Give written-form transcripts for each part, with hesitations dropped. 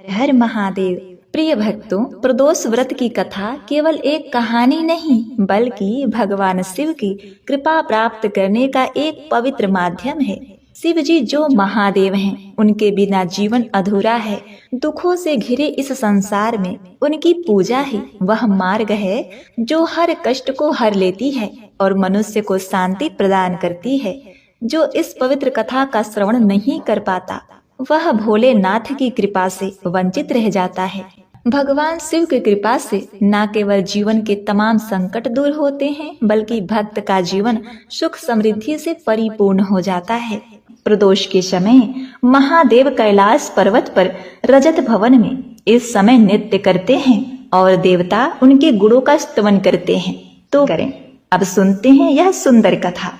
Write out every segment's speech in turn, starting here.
हर महादेव। प्रिय भक्तों, प्रदोष व्रत की कथा केवल एक कहानी नहीं बल्कि भगवान शिव की कृपा प्राप्त करने का एक पवित्र माध्यम है। शिव जी जो महादेव हैं, उनके बिना जीवन अधूरा है। दुखों से घिरे इस संसार में उनकी पूजा ही वह मार्ग है जो हर कष्ट को हर लेती है और मनुष्य को शांति प्रदान करती है। जो इस पवित्र कथा का श्रवण नहीं कर पाता वह भोलेनाथ की कृपा से वंचित रह जाता है। भगवान शिव की कृपा से न केवल जीवन के तमाम संकट दूर होते हैं बल्कि भक्त का जीवन सुख समृद्धि से परिपूर्ण हो जाता है। प्रदोष के समय महादेव कैलाश पर्वत पर रजत भवन में इस समय नृत्य करते हैं और देवता उनके गुणों का स्तवन करते हैं। तो करें, अब सुनते हैं यह सुंदर कथा।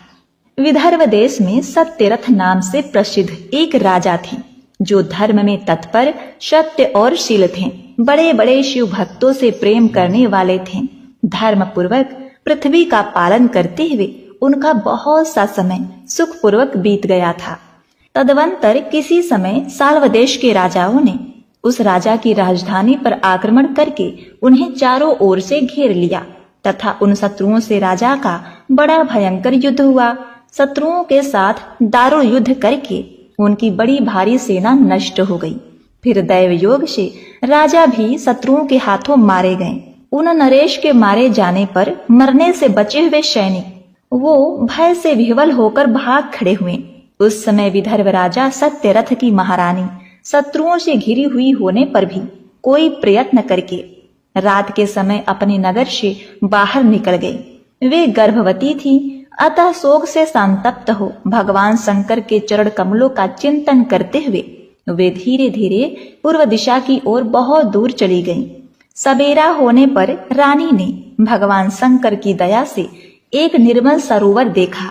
विदर्भ देश में सत्यरथ नाम से प्रसिद्ध एक राजा थे जो धर्म में तत्पर, सत्य और शील थे। बड़े बड़े शिव भक्तों से प्रेम करने वाले थे। धर्म पूर्वक पृथ्वी का पालन करते हुए उनका बहुत सा समय सुख पूर्वक बीत गया था। तदवंतर किसी समय साल्व देश के राजाओं ने उस राजा की राजधानी पर आक्रमण करके उन्हें चारों ओर से घेर लिया तथा उन शत्रुओं से राजा का बड़ा भयंकर युद्ध हुआ। शत्रुओं के साथ दारुण युद्ध करके उनकी बड़ी भारी सेना नष्ट हो गई। फिर दैव योग से राजा भी शत्रुओं के हाथों मारे गए। उन नरेश के मारे जाने पर मरने से बचे हुए सैनिक वो भय से विह्वल होकर भाग खड़े हुए। उस समय विदर्भ राजा सत्यरथ की महारानी शत्रुओं से घिरी हुई होने पर भी कोई प्रयत्न करके रात के समय अपने नगर से बाहर निकल गई। वे गर्भवती थी, अतः शोक से संतप्त हो भगवान शंकर के चरण कमलों का चिंतन करते हुए वे धीरे धीरे पूर्व दिशा की ओर बहुत दूर चली गईं। सवेरा होने पर रानी ने भगवान शंकर की दया से एक निर्मल सरोवर देखा।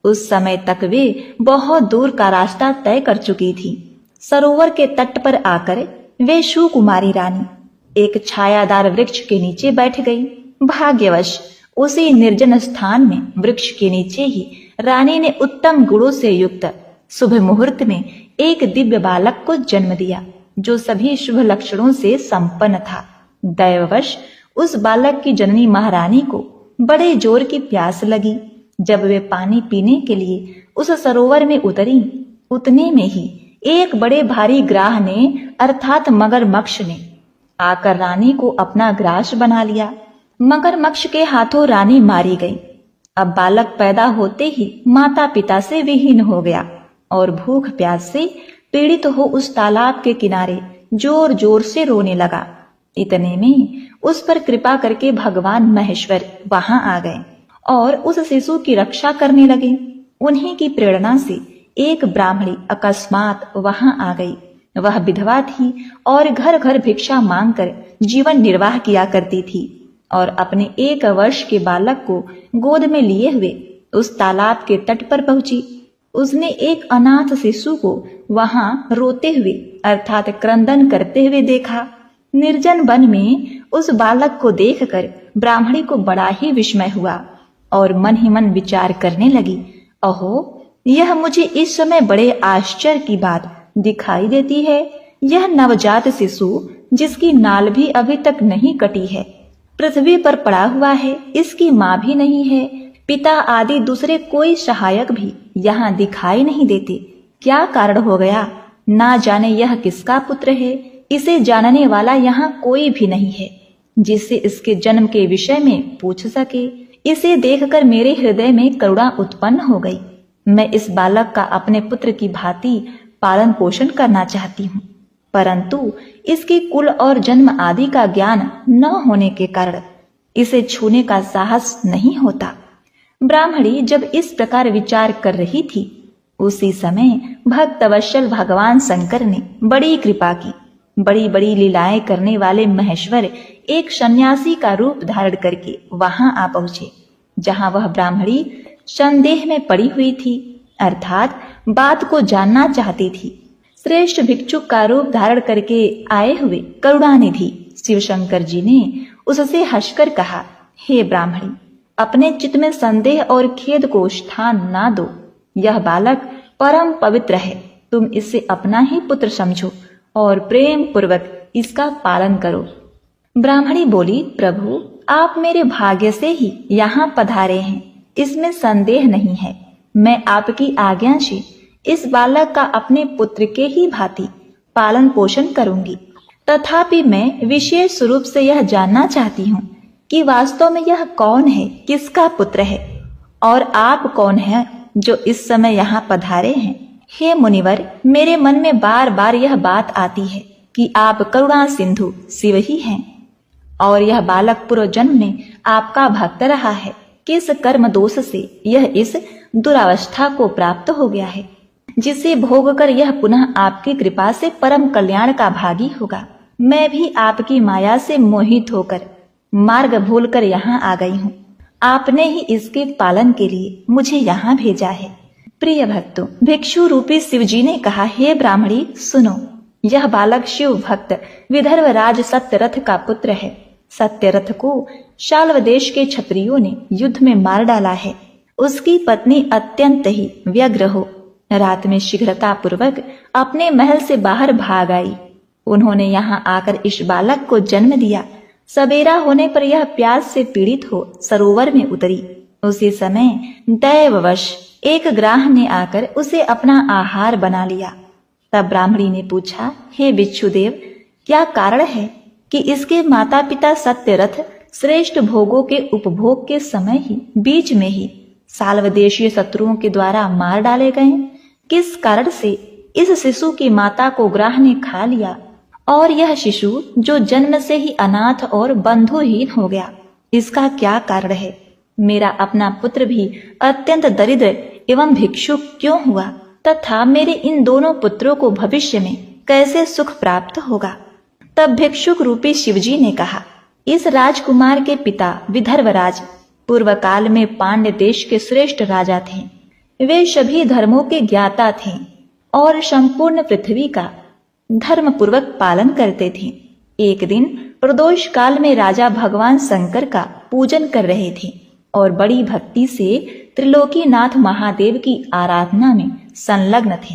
उस समय तक वे बहुत दूर का रास्ता तय कर चुकी थी। सरोवर के तट पर आकर वे सुकुमारी रानी एक छायादार वृक्ष के नीचे बैठ गई। भाग्यवश उसी निर्जन स्थान में वृक्ष के नीचे ही रानी ने उत्तम गुणों से युक्त शुभ मुहूर्त में एक दिव्य बालक को जन्म दिया जो सभी शुभ लक्षणों से संपन्न था। दैववश उस बालक की जननी महारानी को बड़े जोर की प्यास लगी। जब वे पानी पीने के लिए उस सरोवर में उतरी, उतने में ही एक बड़े भारी ग्राह ने अर्थात मगरमच्छ ने आकर रानी को अपना ग्रास बना लिया। मगरमच्छ के हाथों रानी मारी गई। अब बालक पैदा होते ही माता पिता से विहीन हो गया और भूख प्यास से पीड़ित हो उस तालाब के किनारे जोर जोर से रोने लगा। इतने में उस पर कृपा करके भगवान महेश्वर वहां आ गए और उस शिशु की रक्षा करने लगे। उन्हीं की प्रेरणा से एक ब्राह्मणी अकस्मात वहां आ गई। वह विधवा थी और घर घर भिक्षा मांगकर जीवन निर्वाह किया करती थी और अपने 1 वर्ष के बालक को गोद में लिए हुए उस तालाब के तट पर पहुंची। उसने एक अनाथ शिशु को वहां रोते हुए अर्थात क्रंदन करते हुए देखा। निर्जन वन में उस बालक को देखकर ब्राह्मणी को बड़ा ही विस्मय हुआ और मन ही मन विचार करने लगी, अहो, यह मुझे इस समय बड़े आश्चर्य की बात दिखाई देती है। यह नवजात शिशु जिसकी नाल भी अभी तक नहीं कटी है, पृथ्वी पर पड़ा हुआ है। इसकी माँ भी नहीं है, पिता आदि दूसरे कोई सहायक भी यहाँ दिखाई नहीं देते। क्या कारण हो गया? ना जाने यह किसका पुत्र है। इसे जानने वाला यहाँ कोई भी नहीं है जिससे इसके जन्म के विषय में पूछ सके। इसे देखकर मेरे हृदय में करुणा उत्पन्न हो गई। मैं इस बालक का अपने पुत्र की भांति पालन पोषण करना चाहती हूँ, परंतु इसके कुल और जन्म आदि का ज्ञान न होने के कारण इसे छूने का साहस नहीं होता। ब्राह्मणी जब इस प्रकार विचार कर रही थी, उसी समय भक्तवत्सल भगवान शंकर ने बड़ी कृपा की। बड़ी बड़ी लीलाएं करने वाले महेश्वर एक सन्यासी का रूप धारण करके वहां आ पहुंचे जहां वह ब्राह्मणी संदेह में पड़ी हुई थी, अर्थात बात को जानना चाहती थी। श्रेष्ठ भिक्षुक का रूप धारण करके आए हुए करुणानिधि शिव शंकर जी ने उससे हंसकर कहा, हे ब्राह्मणी, अपने चित्त में संदेह और खेद को स्थान ना दो। यह बालक परम पवित्र है, तुम इसे अपना ही पुत्र समझो और प्रेम पूर्वक इसका पालन करो। ब्राह्मणी बोली, प्रभु आप मेरे भाग्य से ही यहाँ पधारे हैं, इसमें संदेह नहीं है। मैं आपकी आज्ञा से इस बालक का अपने पुत्र के ही भांति पालन पोषण करूंगी। तथापि मैं विशेष रूप से यह जानना चाहती हूँ कि वास्तव में यह कौन है, किसका पुत्र है, और आप कौन हैं जो इस समय यहाँ पधारे हैं। हे मुनिवर, मेरे मन में बार बार यह बात आती है कि आप करुणा सिंधु शिव ही हैं, और यह बालक पूर्व जन्म में आपका भक्त रहा है। किस कर्म दोष से यह इस दुरावस्था को प्राप्त हो गया है, जिसे भोग कर यह पुनः आपकी कृपा से परम कल्याण का भागी होगा। मैं भी आपकी माया से मोहित होकर मार्ग भूलकर यहाँ आ गई हूँ। आपने ही इसके पालन के लिए मुझे यहाँ भेजा है। प्रिय भक्तों, भिक्षु रूपी शिवजी ने कहा, हे ब्राह्मणी सुनो, यह बालक शिव भक्त विदर्भ राज सत्यरथ का पुत्र है। सत्यरथ को शाल्व देश के क्षत्रियों ने युद्ध में मार डाला है। उसकी पत्नी अत्यंत ही व्यग्र हो रात में शीघ्रता पूर्वक अपने महल से बाहर भाग आई। उन्होंने यहाँ आकर इस बालक को जन्म दिया। सवेरा होने पर यह प्यास से पीड़ित हो सरोवर में उतरी। उसी समय दैववश एक ग्राह ने आकर उसे अपना आहार बना लिया। तब ब्राह्मणी ने पूछा, हे बिच्छुदेव, क्या कारण है कि इसके माता पिता सत्यरथ श्रेष्ठ भोगों के उपभोग के समय ही बीच में ही साल्वदेशीय शत्रुओं के द्वारा मार डाले गए? किस कारण से इस शिशु की माता को ग्राह ने खा लिया और यह शिशु जो जन्म से ही अनाथ और बंधुहीन हो गया, इसका क्या कारण है? मेरा अपना पुत्र भी अत्यंत दरिद्र एवं भिक्षुक क्यों हुआ, तथा मेरे इन दोनों पुत्रों को भविष्य में कैसे सुख प्राप्त होगा? तब भिक्षुक रूपी शिवजी ने कहा, इस राजकुमार के पिता विदर्भराज पूर्व काल में पांड्य देश के श्रेष्ठ राजा थे। वे सभी धर्मों के ज्ञाता थे और संपूर्ण पृथ्वी का धर्म पूर्वक पालन करते थे। एक दिन प्रदोष काल में राजा भगवान शंकर का पूजन कर रहे थे और बड़ी भक्ति से त्रिलोकीनाथ महादेव की आराधना में संलग्न थे।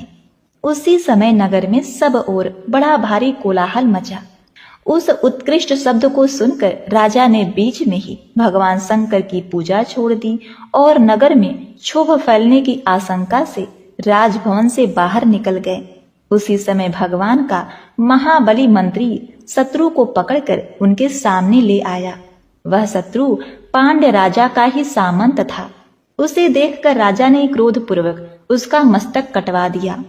उसी समय नगर में सब ओर बड़ा भारी कोलाहल मचा। उस उत्कृष्ट शब्द को सुनकर राजा ने बीच में ही भगवान शंकर की पूजा छोड़ दी और नगर में क्षोभ फैलने की आशंका से राजभवन से बाहर निकल गए। उसी समय भगवान का महाबली मंत्री शत्रु को पकड़कर उनके सामने ले आया। वह शत्रु पांड्य राजा का ही सामंत था। उसे देखकर राजा ने क्रोधपूर्वक उसका मस्तक कटवा दिया।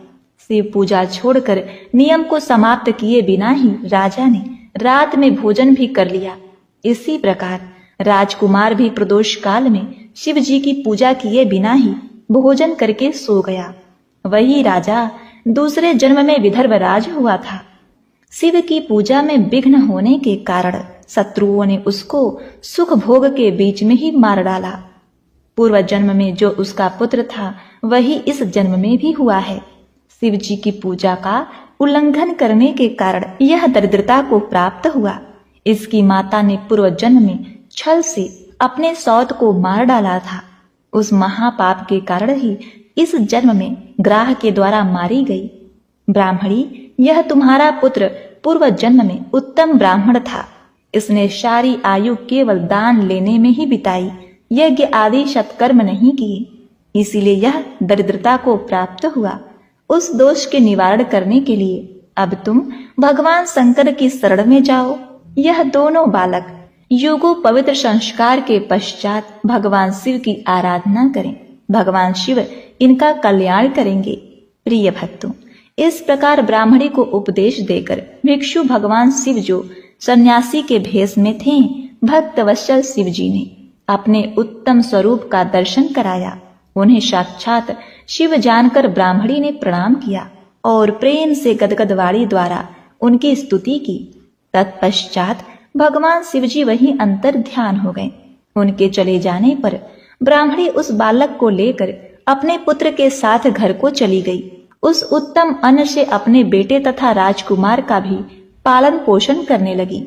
शिव पूजा छोड़कर नियम को समाप्त किए बिना ही राजा ने रात में भोजन भी कर लिया। इसी प्रकार राजकुमार भी प्रदोष काल में शिव जी की पूजा किए बिना ही भोजन करके सो गया। वही राजा दूसरे जन्म में विदर्भराज हुआ था। शिव की पूजा में विघ्न होने के कारण शत्रुओं ने उसको सुख भोग के बीच में ही मार डाला। पूर्व जन्म में जो उसका पुत्र था वही इस जन्म में भी हुआ है। शिव जी की पूजा का उल्लंघन करने के कारण यह दरिद्रता को प्राप्त हुआ। इसकी माता ने पूर्व जन्म में छल से अपने सौत को मार डाला था। उस महापाप के कारण ही इस जन्म में ग्राह के द्वारा मारी गई। ब्राह्मणी, यह तुम्हारा पुत्र पूर्व जन्म में उत्तम ब्राह्मण था। इसने सारी आयु केवल दान लेने में ही बिताई, यज्ञ आदि सत्कर्म नहीं किए, इसीलिए यह दरिद्रता को प्राप्त हुआ। उस दोष के निवारण करने के लिए अब तुम भगवान शंकर की शरण में जाओ। यह दोनों बालक युगों पवित्र संस्कार के पश्चात भगवान शिव की आराधना करें। भगवान शिव इनका कल्याण करेंगे। प्रिय भक्तों, इस प्रकार ब्राह्मणी को उपदेश देकर भिक्षु भगवान शिव जो सन्यासी के भेष में थे, भक्त वत्सल शिव जी ने अपने उत्तम स्वरूप का दर्शन कराया। उन्हें साक्षात शिव जानकर ब्राह्मणी ने प्रणाम किया और प्रेम से गदगद वाणी द्वारा उनकी स्तुति की। तत्पश्चात भगवान शिव जी वहीं अंतर ध्यान हो गए। उनके चले जाने पर ब्राह्मणी उस बालक को लेकर अपने पुत्र के साथ घर को चली गई। उस उत्तम अन्न से अपने बेटे तथा राजकुमार का भी पालन पोषण करने लगी।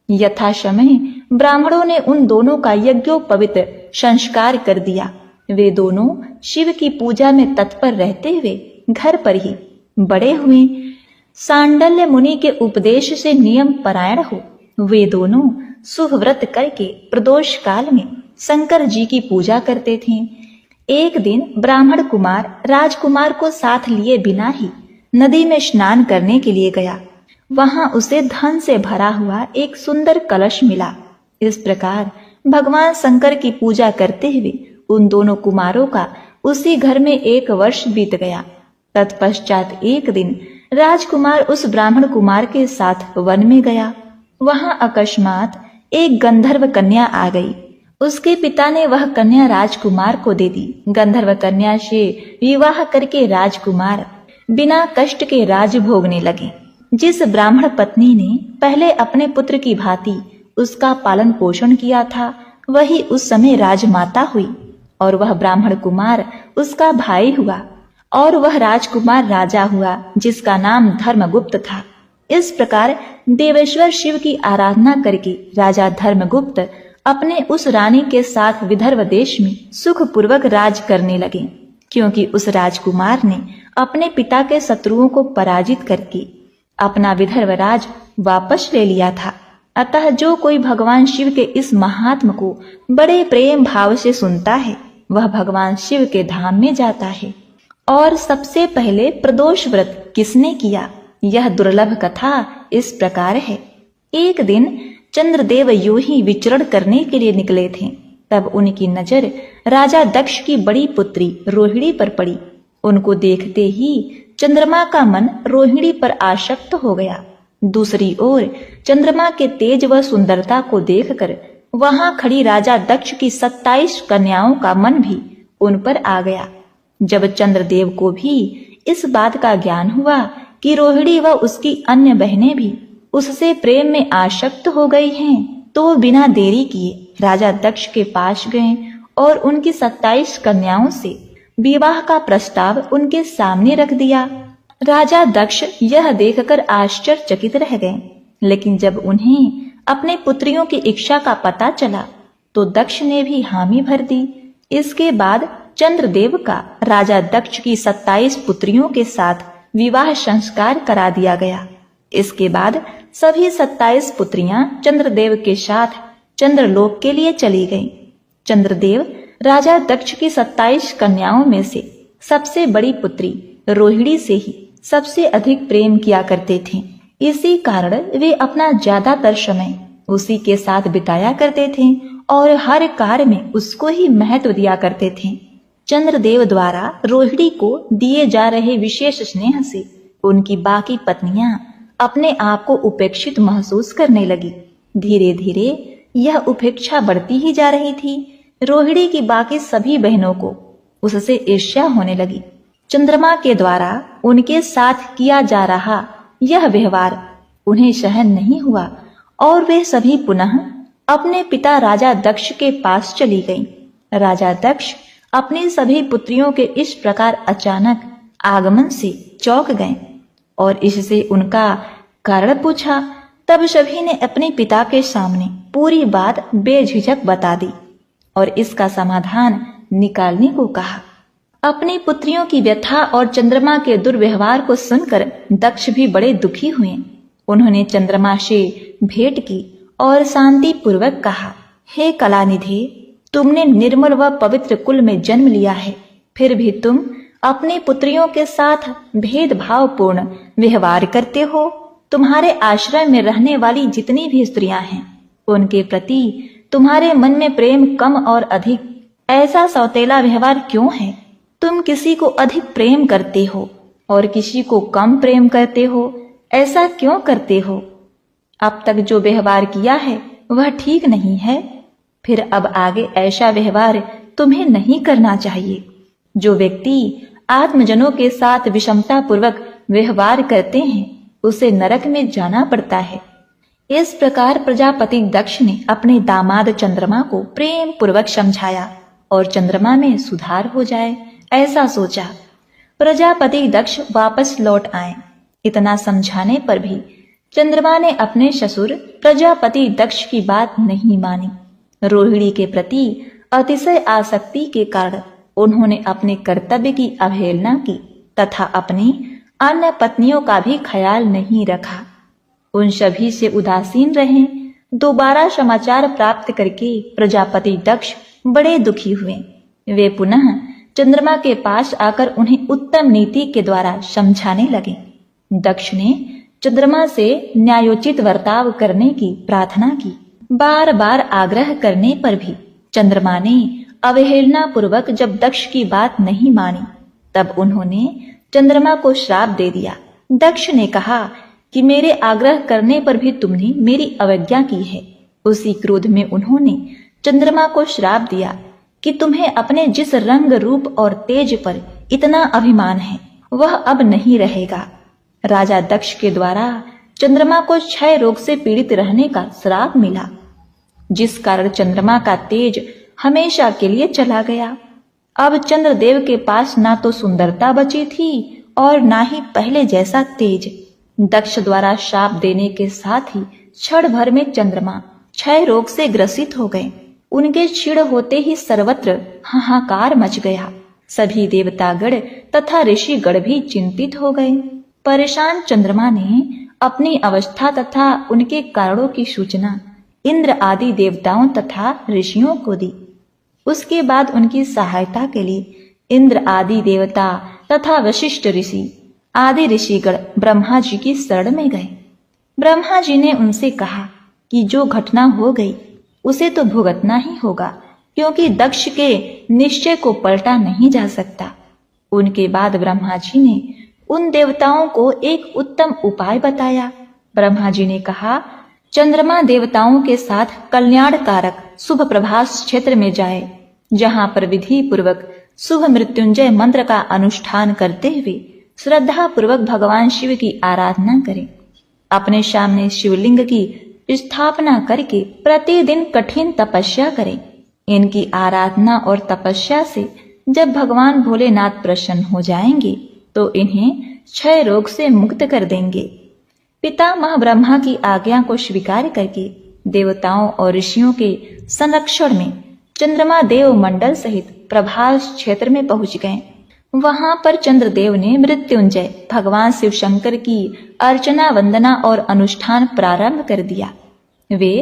यथा समय ब्राह्मणों ने उन दोनों का यज्ञोपवीत संस्कार कर दिया। वे दोनों शिव की पूजा में तत्पर रहते हुए घर पर ही बड़े हुए। सांडल्य मुनि के उपदेश से नियम परायण हो वे दोनों शुभ व्रत करके प्रदोष काल में शंकर जी की पूजा करते थे। एक दिन ब्राह्मण कुमार राजकुमार को साथ लिए बिना ही नदी में स्नान करने के लिए गया। वहां उसे धन से भरा हुआ एक सुंदर कलश मिला। इस प्रकार भगवान शंकर की पूजा करते हुए उन दोनों कुमारों का उसी घर में 1 वर्ष बीत गया। तत्पश्चात एक दिन राजकुमार उस ब्राह्मण कुमार के साथ वन में गया। वहां अकस्मात एक गंधर्व कन्या आ गई। उसके पिता ने वह कन्या राजकुमार को दे दी। गंधर्व कन्या से विवाह करके राजकुमार बिना कष्ट के राज भोगने लगे। जिस ब्राह्मण पत्नी ने पहले अपने पुत्र की भांति उसका पालन पोषण किया था वही उस समय राजमाता हुई और वह ब्राह्मण कुमार उसका भाई हुआ और वह राजकुमार राजा हुआ जिसका नाम धर्मगुप्त था। इस प्रकार देवेश्वर शिव की आराधना करके राजा धर्मगुप्त अपने उस रानी के साथ विदर्भ देश में सुखपूर्वक राज करने लगे, क्योंकि उस राजकुमार ने अपने पिता के शत्रुओं को पराजित करके अपना विदर्भ राज वापस ले लिया था। अतः जो कोई भगवान शिव के इस महात्म को बड़े प्रेम भाव से सुनता है वह भगवान शिव के धाम में जाता है। और सबसे पहले प्रदोष व्रत किसने किया, यह दुर्लभ कथा इस प्रकार है। एक दिन चंद्रदेव यूं ही विचरण करने के लिए निकले थे। तब उनकी नजर राजा दक्ष की बड़ी पुत्री रोहिणी पर पड़ी। उनको देखते ही चंद्रमा का मन रोहिणी पर आसक्त हो गया। दूसरी ओर चंद्रमा के तेज व सुंदरता को देखकर वहां खड़ी राजा दक्ष की 27 कन्याओं का मन भी उन पर आ गया। जब चंद्रदेव को भी इस बात का ज्ञान हुआ कि रोहिणी व उसकी अन्य बहनें भी उससे प्रेम में आसक्त हो गई हैं, तो बिना देरी किए राजा दक्ष के पास गए और उनकी 27 कन्याओं से विवाह का प्रस्ताव उनके सामने रख दिया। राजा दक्ष यह देखकर आश्चर्यचकित रह गए, लेकिन जब उन्हें अपने पुत्रियों की इच्छा का पता चला तो दक्ष ने भी हामी भर दी। इसके बाद चंद्रदेव का राजा दक्ष की 27 पुत्रियों के साथ विवाह संस्कार करा दिया गया। इसके बाद सभी 27 पुत्रियां चंद्रदेव के साथ चंद्रलोक के लिए चली गईं। चंद्रदेव राजा दक्ष की 27 कन्याओं में से सबसे बड़ी पुत्री रोहिणी से ही सबसे अधिक प्रेम किया करते थे। इसी कारण वे अपना ज्यादातर समय उसी के साथ बिताया करते थे और हर कार्य में उसको ही महत्व दिया करते थे। चंद्रदेव द्वारा रोहिणी को दिए जा रहे विशेष स्नेह से उनकी बाकी पत्नियां अपने आप को उपेक्षित महसूस करने लगी। धीरे धीरे यह उपेक्षा बढ़ती ही जा रही थी। रोहिणी की बाकी सभी बहनों को उससे ईर्ष्या होने लगी। चंद्रमा के द्वारा उनके साथ किया जा रहा यह व्यवहार उन्हें सहन नहीं हुआ और वे सभी पुनः अपने पिता राजा दक्ष के पास चली गईं। राजा दक्ष अपनी सभी पुत्रियों के इस प्रकार अचानक आगमन से चौंक गए और इससे उनका कारण पूछा। तब सभी ने अपने पिता के सामने पूरी बात बेझिझक बता दी और इसका समाधान निकालने को कहा। अपनी पुत्रियों की व्यथा और चंद्रमा के दुर्व्यवहार को सुनकर दक्ष भी बड़े दुखी हुए। उन्होंने चंद्रमा से भेंट की और शांति पूर्वक कहा, हे कलानिधि, तुमने निर्मल व पवित्र कुल में जन्म लिया है, फिर भी तुम अपनी पुत्रियों के साथ भेदभावपूर्ण व्यवहार करते हो। तुम्हारे आश्रय में रहने वाली जितनी भी स्त्रियां हैं उनके प्रति तुम्हारे मन में प्रेम कम और अधिक, ऐसा सौतेला व्यवहार क्यों है? तुम किसी को अधिक प्रेम करते हो और किसी को कम प्रेम करते हो, ऐसा क्यों करते हो? अब तक जो व्यवहार किया है वह ठीक नहीं है, फिर अब आगे ऐसा व्यवहार तुम्हें नहीं करना चाहिए। जो व्यक्ति आत्मजनों के साथ विषमता पूर्वक व्यवहार करते हैं उसे नरक में जाना पड़ता है। इस प्रकार प्रजापति दक्ष ने अपने दामाद चंद्रमा को प्रेम पूर्वक समझाया और चंद्रमा में सुधार हो जाए ऐसा सोचा। प्रजापति दक्ष वापस लौट आए। इतना समझाने पर भी चंद्रमा ने अपने ससुर प्रजापति दक्ष की बात नहीं मानी। रोहिणी के प्रति अतिशय आसक्ति के कारण उन्होंने अपने कर्तव्य की अवहेलना की तथा अपनी अन्य पत्नियों का भी ख्याल नहीं रखा। उन सभी से उदासीन रहे। दोबारा समाचार प्राप्त करके प्रजापति दक्ष बड़े दुखी हुए। वे पुनः चंद्रमा के पास आकर उन्हें उत्तम नीति के द्वारा समझाने लगे। दक्ष ने चंद्रमा से न्यायोचित बर्ताव करने की प्रार्थना की। बार बार आग्रह करने पर भी चंद्रमा ने अवहेलना पूर्वक जब दक्ष की बात नहीं मानी, तब उन्होंने चंद्रमा को श्राप दे दिया। दक्ष ने कहा कि मेरे आग्रह करने पर भी तुमने मेरी अवज्ञा की है। उसी क्रोध में उन्होंने चंद्रमा को श्राप दिया कि तुम्हें अपने जिस रंग, रूप और तेज पर इतना अभिमान है, वह अब नहीं रहेगा। राजा दक्ष के द्वारा चंद्रमा को क्षय रोग से पीड़ित रहने का श्राप मिला, जिस कारण चंद्रमा का तेज हमेशा के लिए चला गया। अब चंद्रदेव के पास ना तो सुंदरता बची थी और ना ही पहले जैसा तेज। दक्ष द्वारा शाप देने के साथ ही क्षण भर में चंद्रमा क्षय रोग से ग्रसित हो गए। उनके क्षीण होते ही सर्वत्र हाहाकार मच गया। सभी देवतागण तथा ऋषिगण भी चिंतित हो गए। परेशान चंद्रमा ने अपनी अवस्था तथा उनके कारणों की सूचना इंद्र आदि देवताओं तथा ऋषियों को दी। उसके बाद उनकी सहायता के लिए इंद्र आदि देवता तथा वशिष्ठ ऋषि आदि ऋषिगण ब्रह्मा जी की शरण में गए। ब्रह्मा जी ने उनसे कहा कि जो घटना हो गई उसे तो भुगतना ही होगा, क्योंकि दक्ष के निश्चय को पलटा नहीं जा सकता। उनके बाद ब्रह्मा जी ने उन देवताओं को एक उत्तम उपाय बताया। ब्रह्मा जी ने कहा, चंद्रमा देवताओं के साथ कल्याण कारक शुभ प्रभास क्षेत्र में जाए, जहां पर विधि पूर्वक शुभ मृत्युंजय मंत्र का अनुष्ठान करते हुए श्रद्धा पूर्वक भगवान शिव की आराधना करें। अपने सामने शिवलिंग की स्थापना करके प्रतिदिन कठिन तपस्या करें। इनकी आराधना और तपस्या से जब भगवान भोलेनाथ प्रसन्न हो जाएंगे तो इन्हें क्षय रोग से मुक्त कर देंगे। पितामह ब्रह्मा की आज्ञा को स्वीकार करके देवताओं और ऋषियों के संरक्षण में चंद्रमा देव मंडल सहित प्रभास क्षेत्र में पहुंच गए। वहां पर चंद्रदेव ने मृत्युंजय भगवान शिव शंकर की अर्चना, वंदना और अनुष्ठान प्रारंभ कर दिया। वे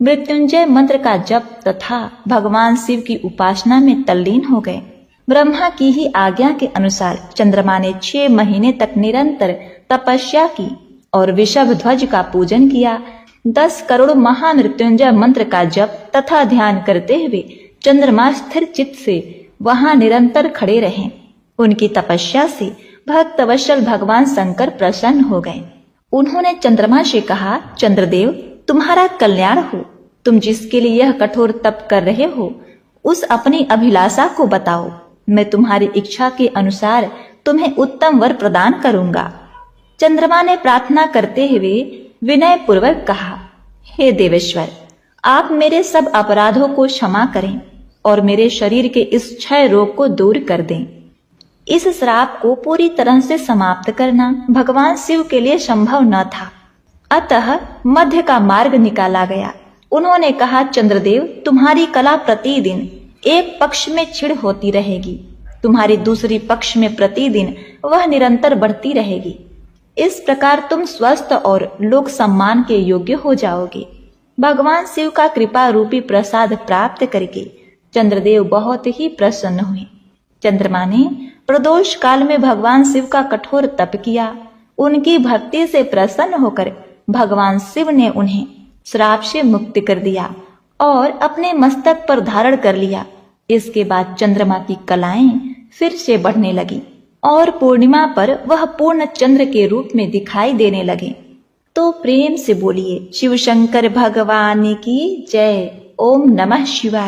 मृत्युंजय मंत्र का जप तथा भगवान शिव की उपासना में तल्लीन हो गए। ब्रह्मा की ही आज्ञा के अनुसार चंद्रमा ने 6 महीने तक निरंतर तपस्या की और वृषभ ध्वज का पूजन किया। 10 करोड़ महामृत्युंजय मंत्र का जप तथा ध्यान करते हुए चंद्रमा स्थिर चित्त से वहां निरंतर खड़े रहे। उनकी तपस्या से भक्तवत्सल भगवान शंकर प्रसन्न हो गए। उन्होंने चंद्रमा से कहा, चंद्रदेव, तुम्हारा कल्याण हो। तुम जिसके लिए यह कठोर तप कर रहे हो, उस अपनी अभिलाषा को बताओ। मैं तुम्हारी इच्छा के अनुसार तुम्हें उत्तम वर प्रदान करूंगा। चंद्रमा ने प्रार्थना करते हुए विनय पूर्वक कहा, हे देवेश्वर, आप मेरे सब अपराधों को क्षमा करें और मेरे शरीर के इस क्षय रोग को दूर कर दें। इस श्राप को पूरी तरह से समाप्त करना भगवान शिव के लिए संभव न था, अतः मध्य का मार्ग निकाला गया। उन्होंने कहा, चंद्रदेव, तुम्हारी कला प्रतिदिन एक पक्ष में क्षीण होती रहेगी, तुम्हारी दूसरी पक्ष में प्रतिदिन वह निरंतर बढ़ती रहेगी। इस प्रकार तुम स्वस्थ और लोक सम्मान के योग्य हो जाओगे। भगवान शिव का कृपा रूपी प्रसाद प्राप्त करके चंद्रदेव बहुत ही प्रसन्न हुए। चंद्रमा ने प्रदोष काल में भगवान शिव का कठोर तप किया। उनकी भक्ति से प्रसन्न होकर भगवान शिव ने उन्हें श्राप से मुक्त कर दिया और अपने मस्तक पर धारण कर लिया। इसके बाद चंद्रमा की कलाएं फिर से बढ़ने लगी और पूर्णिमा पर वह पूर्ण चंद्र के रूप में दिखाई देने लगे। तो प्रेम से बोलिए, शिव शंकर भगवान की जय। ओम नमः शिवाय।